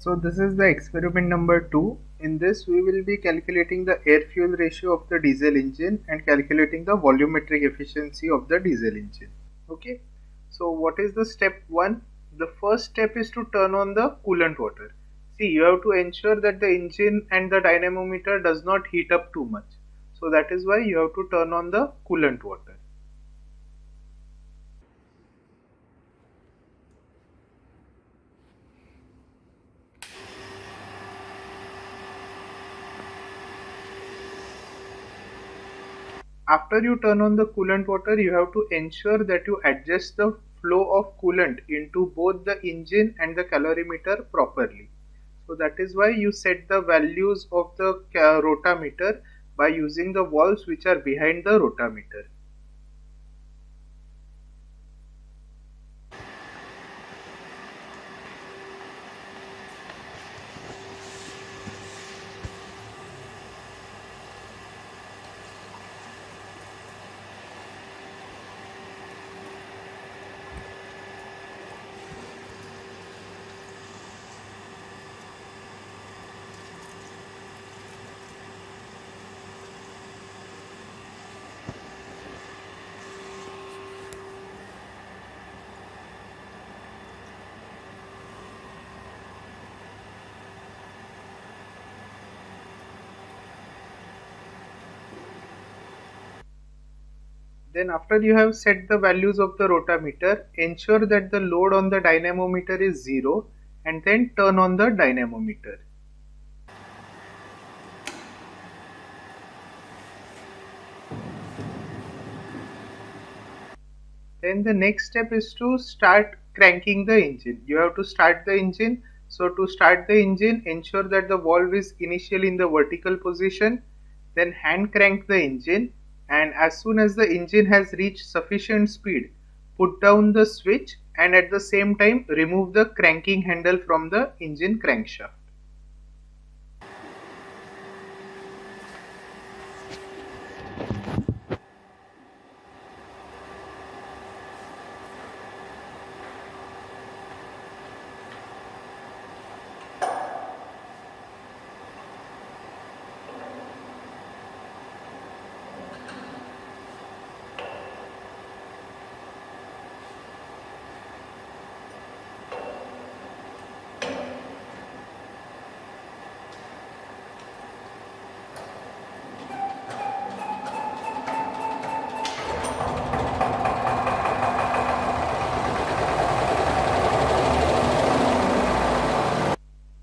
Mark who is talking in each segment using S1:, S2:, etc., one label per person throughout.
S1: So this is the experiment number 2. In this we will be calculating the air-fuel ratio of the diesel engine and calculating the volumetric efficiency of the diesel engine. Okay. So what is the step 1? The first step is to turn on the coolant water. See, you have to ensure that the engine and the dynamometer does not heat up too much. So that is why you have to turn on the coolant water. After you turn on the coolant water, you have to ensure that you adjust the flow of coolant into both the engine and the calorimeter properly. So that is why you set the values of the rotameter by using the valves which are behind the rotameter. Then after you have set the values of the rotameter, ensure that the load on the dynamometer is 0 and then turn on the dynamometer. Then the next step is to start cranking the engine. You have to start the engine. So to start the engine, ensure that the valve is initially in the vertical position. Then hand crank the engine, and as soon as the engine has reached sufficient speed, put down the switch and at the same time remove the cranking handle from the engine crankshaft.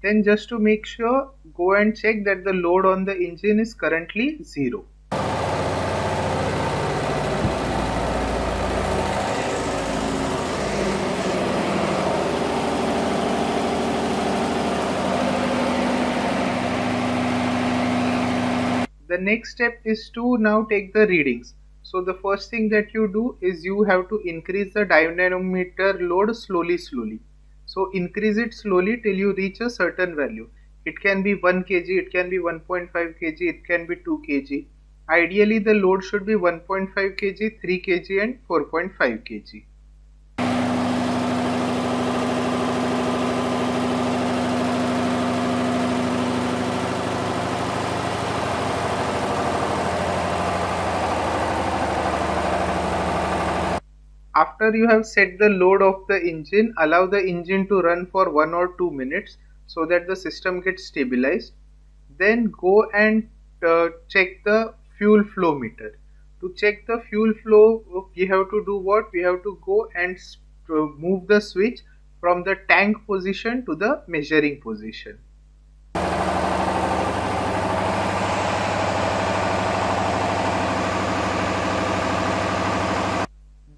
S1: Then just to make sure, go and check that the load on the engine is currently 0. The next step is to now take the readings. So the first thing that you do is you have to increase the dynamometer load slowly. So increase it slowly till you reach a certain value. It can be 1 kg, it can be 1.5 kg, it can be 2 kg. Ideally the load should be 1.5 kg, 3 kg and 4.5 kg. After you have set the load of the engine, allow the engine to run for 1 or 2 minutes so that the system gets stabilized. Then go and check the fuel flow meter. To check the fuel flow, we have to do what? We have to go and move the switch from the tank position to the measuring position.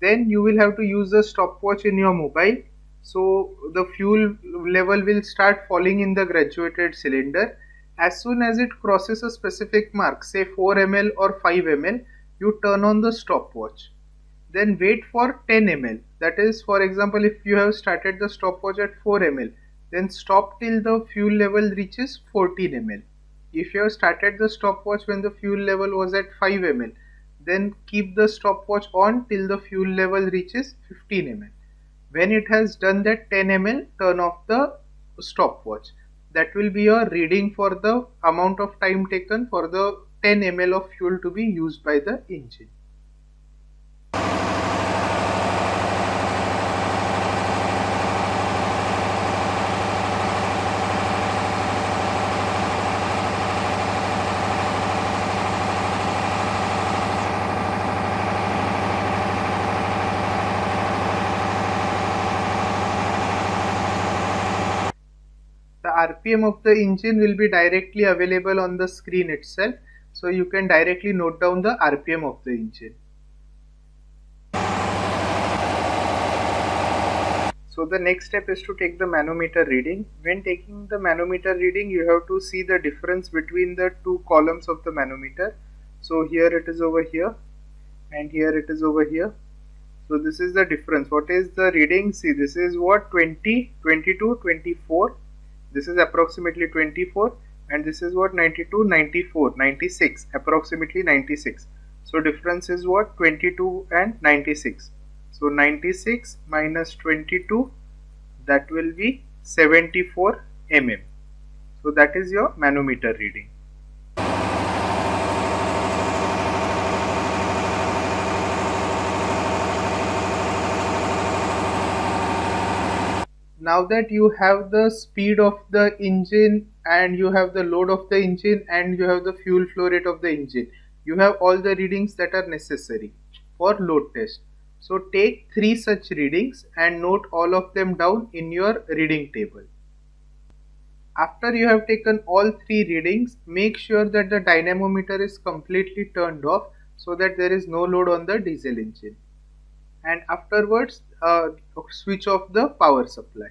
S1: Then you will have to use a stopwatch in your mobile. So the fuel level will start falling in the graduated cylinder. As soon as it crosses a specific mark, say 4 ml or 5 ml, you turn on the stopwatch. Then wait for 10 ml. That is, for example, if you have started the stopwatch at 4 ml, then stop till the fuel level reaches 14 ml. If you have started the stopwatch when the fuel level was at 5 ml, then keep the stopwatch on till the fuel level reaches 15 ml. When it has done that 10 ml, turn off the stopwatch. that will be your reading for the amount of time taken for the 10 ml of fuel to be used by the engine. The RPM of the engine will be directly available on the screen itself, so you can directly note down the RPM of the engine. So the next step is to take the manometer reading. When taking the manometer reading, you have to see the difference between the two columns of the manometer. So here it is over here and here it is over here. So this is the difference. What is the reading? See, this is what, 20, 22, 24. This is approximately 24, and this is what, 92, 94, 96, approximately 96. So difference is what, 22 and 96. So 96 minus 22, that will be 74 mm. So that is your manometer reading. Now that you have the speed of the engine and you have the load of the engine and you have the fuel flow rate of the engine, you have all the readings that are necessary for load test. So take 3 such readings and note all of them down in your reading table. After you have taken all 3 readings, make sure that the dynamometer is completely turned off so that there is no load on the diesel engine. And afterwards, switch off the power supply.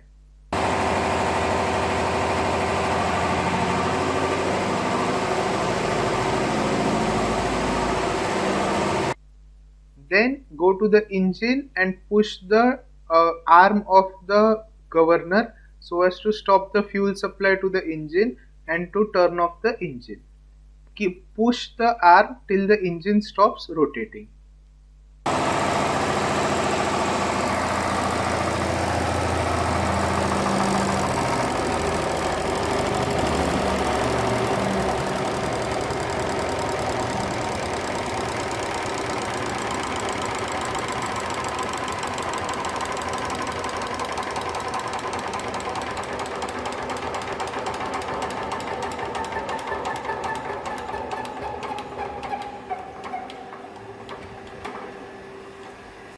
S1: Then go to the engine and push the arm of the governor so as to stop the fuel supply to the engine and to turn off the engine. Push the arm till the engine stops rotating.